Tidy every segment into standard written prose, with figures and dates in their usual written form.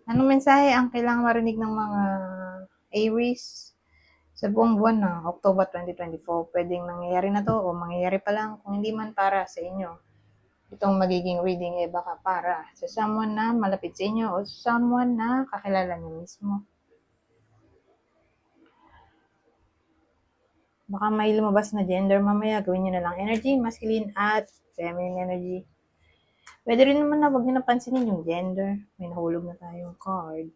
Anong mensahe ang kailangang marinig ng mga Aries sa buong buwan ng October 2024? Pwedeng nangyayari na to o mangyayari pa lang. Kung hindi man para sa inyo, itong magiging reading baka para sa someone na malapit sa inyo o someone na kakilala niyo mismo. Baka may lumabas na gender mamaya, gawin niyo na lang energy, masculine at feminine energy. Pwede rin naman na wag niyo napansinin yung gender. May nahulog na tayong card.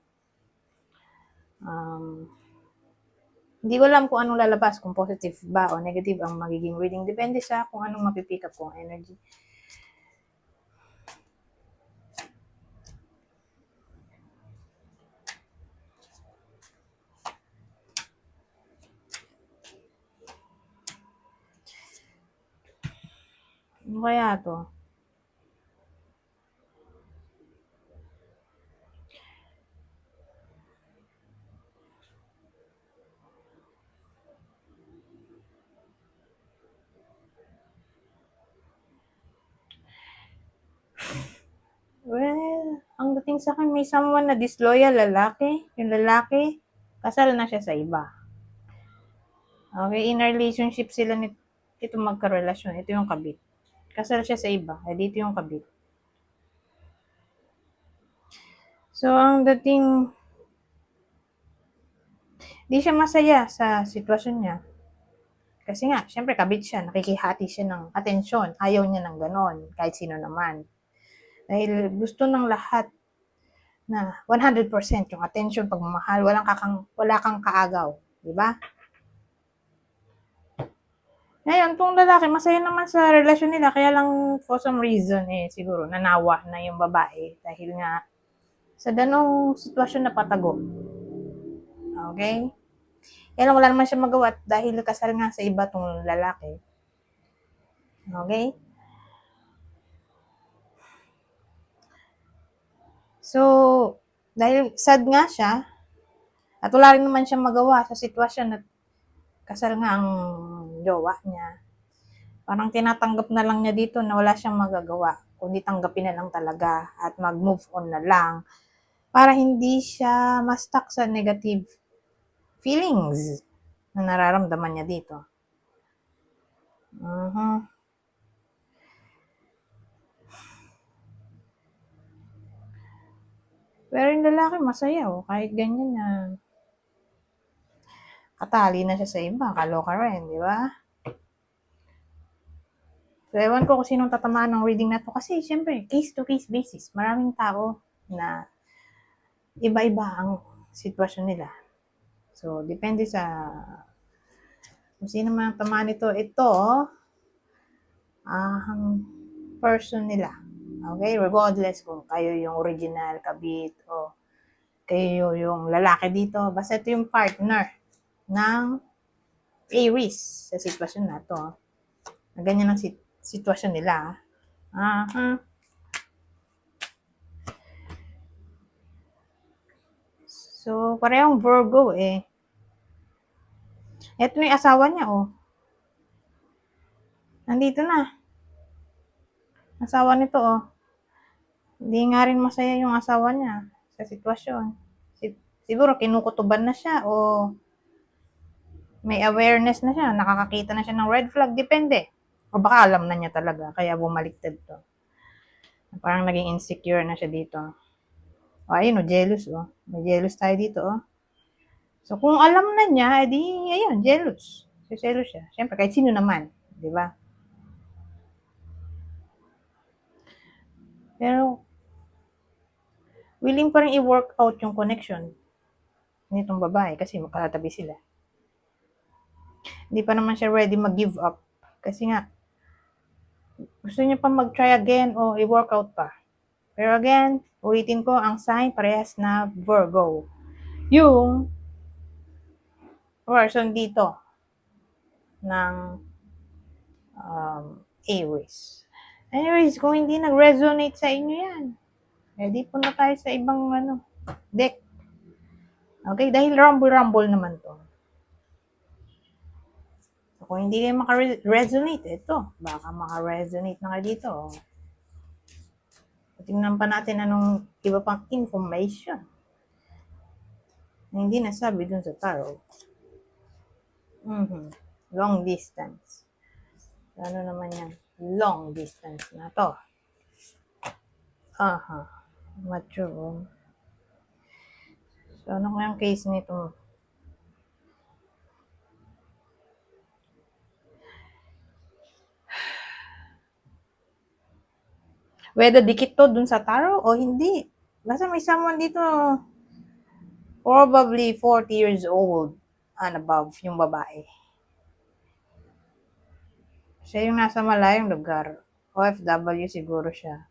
Hindi ko alam kung anong lalabas, kung positive ba o negative ang magiging reading. Depende sa kung anong mapipick up kong energy. Ano kaya to? Well, ang dating sa akin, may someone na disloyal lalaki. Yung lalaki, kasal na siya sa iba. Okay, in a relationship sila ito magkarelasyon. Ito yung kabit. Kasal siya sa iba. Dito yung kabit. So, ang dating, di siya masaya sa sitwasyon niya. Kasi nga, syempre kabit siya. Nakikihati siya ng atensyon. Ayaw niya ng ganon. Kahit sino naman. Dahil gusto ng lahat na 100% yung attention, pagmamahal, wala kang kaagaw. Diba? Ngayon, itong lalaki, masaya naman sa relasyon nila, kaya lang for some reason, siguro, nanawa na yung babae. Dahil nga, sa ganong sitwasyon na patago. Okay? Kaya lang, wala naman siya magawa dahil kasal nga sa iba tong lalaki. Okay? So, dahil sad nga siya, at wala rin naman siyang magawa sa sitwasyon na kasal nga ang jowa niya. Parang tinatanggap na lang niya dito na wala siyang magagawa, kundi tanggapin na lang talaga at mag-move on na lang para hindi siya ma-stuck sa negative feelings na nararamdaman niya dito. Pero yung lalaki masaya kahit ganyan na katali na siya sa iba, kaloka rin, di ba? So, ewan ko kung sinong tatamaan ng reading na to kasi syempre, case-to-case basis. Maraming tao na iba-iba ang sitwasyon nila. So, depende sa kung sino man tamaan nito. Ito, ang person nila. Okay? Regardless kung kayo yung original kabit o kayo yung lalaki dito. Basta ito yung partner ng Aries sa sitwasyon na to. Na ganyan ang sitwasyon nila. So, parehong Virgo Ito yung asawa niya Nandito na. Asawa nito Hindi nga rin masaya yung asawa niya sa sitwasyon. Siguro kinukutuban na siya o may awareness na siya, nakakakita na siya ng red flag, depende. O baka alam na niya talaga, kaya bumaliktad to. Parang naging insecure na siya dito. Ayun jealous May jealous tayo dito So kung alam na niya, ayun, jealous. Jealous siya. Siyempre, kahit sino naman, di ba? Pero, willing pa rin i-work out yung connection nitong babae kasi makatabi sila. Hindi pa naman siya ready mag-give up. Kasi nga, gusto niya pa mag-try again o i-work out pa. Pero again, ulitin ko, ang sign parehas na Virgo. Yung person dito ng Aries. Anyways, kung hindi nag-resonate sa inyo yan, di po na tayo sa ibang deck. Okay, dahil rumble naman to. So, kung hindi kayo maka-resonate, ito, baka maka-resonate na kayo dito. Tingnan pa natin anong iba pang information. na hindi nasabi dun sa tarot. Long distance. Ano naman yan? Long distance na to. Mature. So, ano kaya ang case nito? Whether dikit to dun sa tarot o hindi. Basta may someone dito probably 40 years old and above yung babae. Siya yung nasa malayong lugar. OFW siguro siya.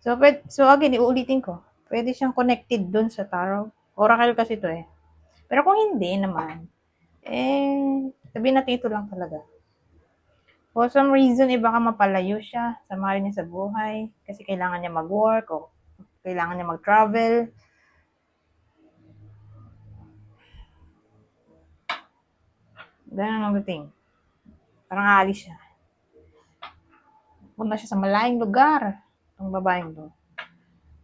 So again, iuulitin ko. Pwede siyang connected dun sa tarot. Oracle kasi to eh. Pero kung hindi naman, sabihin natin ito lang talaga. For some reason, baka mapalayo siya sa mahal niya sa buhay kasi kailangan niya mag-work o kailangan niya mag-travel. Ganun ang dating. Parang aalis siya. Punta siya sa malayong lugar. Ang babaeng to.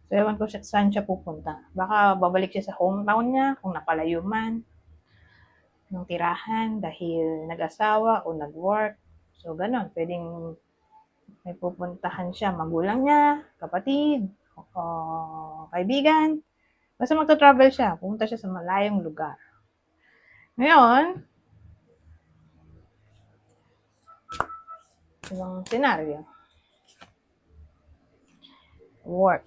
So, ewan ko saan siya pupunta. Baka babalik siya sa hometown niya kung napalayo man ng tirahan dahil nag-asawa o nag-work. So, ganun. Pwedeng may pupuntahan siya, magulang niya, kapatid, o kaibigan. Basta magta-travel siya, pumunta siya sa malayong lugar. Ngayon, ibang senaryo. Work.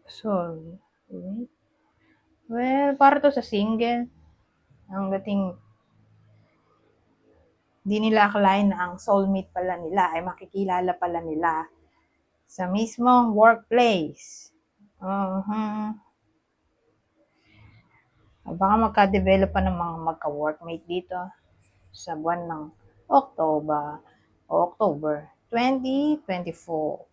So, well, para to sa single. Ang dating di nila akalain na ang soulmate pala nila ay makikilala pala nila sa mismong workplace. Baka magka-develop pa ng mga magka-workmate dito sa buwan ng October 2024.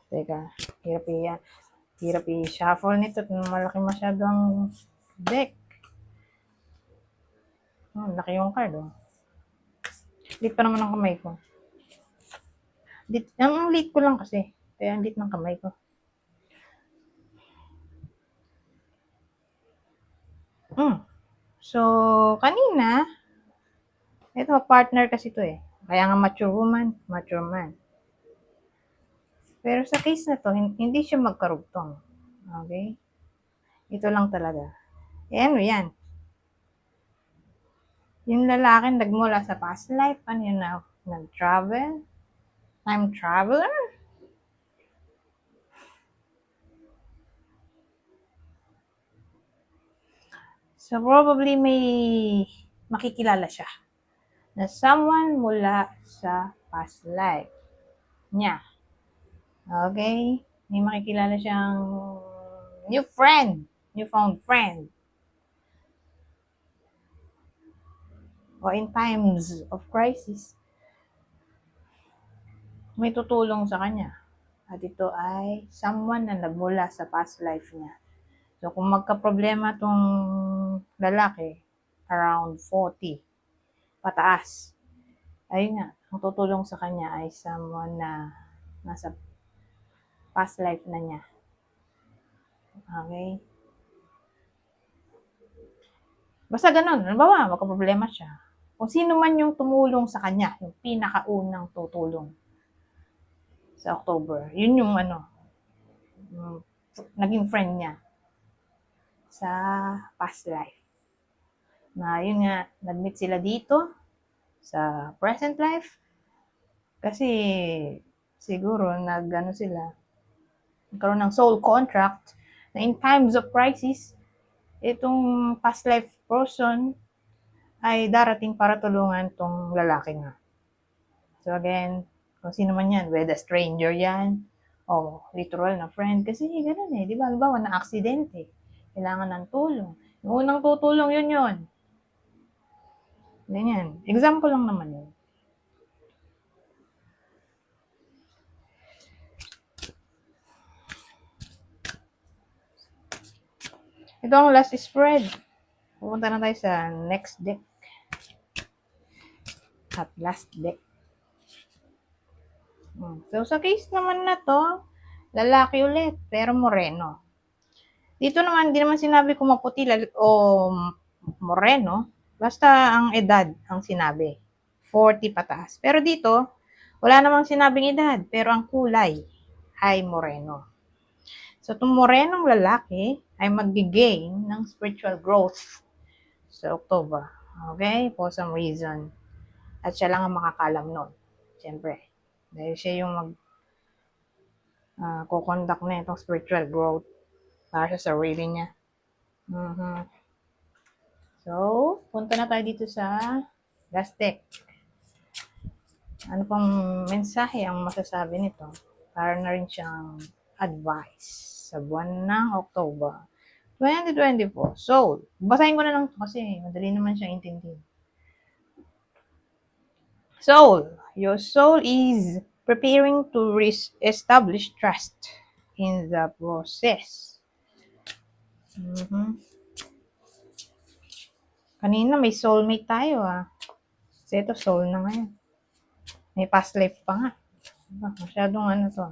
Teka, hirap i-shuffle nito. Malaki masyadong deck. Laki yung card, oh. Lit pa naman ang kamay ko. Ang lit ko lang kasi. Kaya ang lit ng kamay ko. So, kanina, ito, partner kasi to eh. Kaya nga mature woman, mature man. Pero sa case na to, hindi siya magkarugtong. Okay? Ito lang talaga. Ano yan? Yung lalaki nagmula sa past life, ano yun na? Nag-travel? Time traveler? So, probably may makikilala siya na someone mula sa past life niya. Okay? May makikilala siyang newfound friend. O in times of crisis, may tutulong sa kanya. At ito ay someone na nagmula sa past life niya. So, kung magka-problema tong lalaki, around 40, pataas, ayun nga, ang tutulong sa kanya ay someone na nasa past life na niya. Okay? Basta ganun. Halimbawa, magka-problema siya. Kung sino man yung tumulong sa kanya, yung pinakaunang tutulong sa October, yun yung naging friend niya sa past life. Na yun nga, nag-meet sila dito sa present life kasi siguro nagkaroon ng soul contract na in times of crisis, itong past life person ay darating para tulungan tong lalaki nga. So again, kung sino man yan, whether stranger yan, o literal na friend, kasi ganun eh, di ba? Halimbawa na aksidente, kailangan ng tulong. Yung unang tutulong yun. Ganyan. Example lang naman yun. Ito ang last spread. Pupunta na tayo sa next deck. At last deck. So, sa case naman na to, lalaki ulit, pero moreno. Dito naman, hindi naman sinabi kung maputi o moreno. Basta ang edad ang sinabi. 40 pataas. Pero dito, wala namang sinabing edad, pero ang kulay ay moreno. So, itong morenong lalaki ay mag-gain ng spiritual growth sa October. Okay? For some reason. At siya lang ang makakalam nun. Siyempre. Dahil siya yung kukondak na itong spiritual growth para sa sarili niya. So, punta na tayo dito sa last deck. Ano pang mensahe ang masasabi nito? Para na rin siyang advice sa buwan ng October 2024. So, basahin ko na lang ito kasi madali naman siyang intindihin. Soul. Your soul is preparing to establish trust in the process. Kanina may soulmate tayo Kasi ito soul na ngayon. May past life pa nga. Masyadong ano to.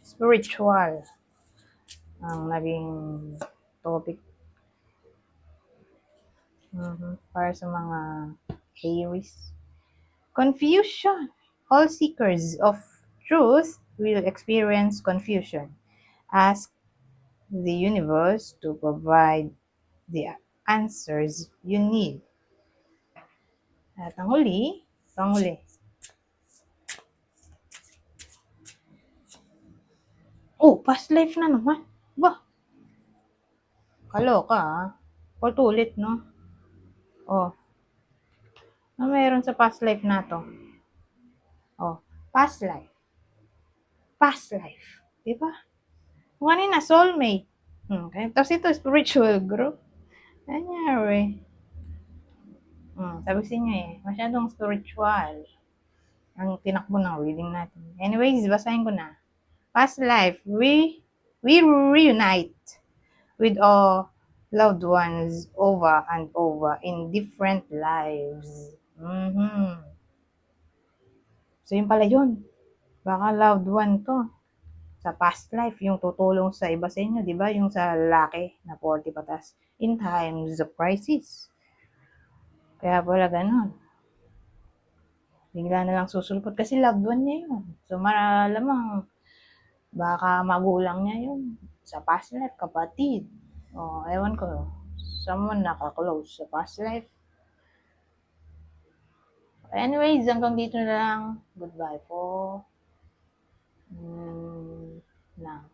Spiritual ang naging topic. Para sa mga Aries. Confusion. All seekers of truth will experience confusion. Ask the universe to provide the answers you need. At ang huli, oh, past life na naman. Ba? Kaloka Paulit, no? Oh. Ano meron sa past life na to? Oh, past life. Past life. Diba? Kung kanina, soulmate. Okay. Tapos ito, spiritual growth. Anyari. Sabi sa inyo masyadong spiritual ang tinakbo ng reading natin. Anyways, basahin ko na. Past life, we reunite with our loved ones over and over in different lives. So, yun pala yun. Baka loved one to. Sa past life, yung tutulong sa iba sa inyo, di ba? Yung sa lalaki na 40 patas. In times of crisis. Kaya pala ganun. Bigla na lang susulpot kasi loved one niya yun. So, malamang baka magulang niya yun. Sa past life, kapatid. O, ewan ko. Someone naka-close sa past life. Anyways, hanggang dito na lang. Goodbye po. Now.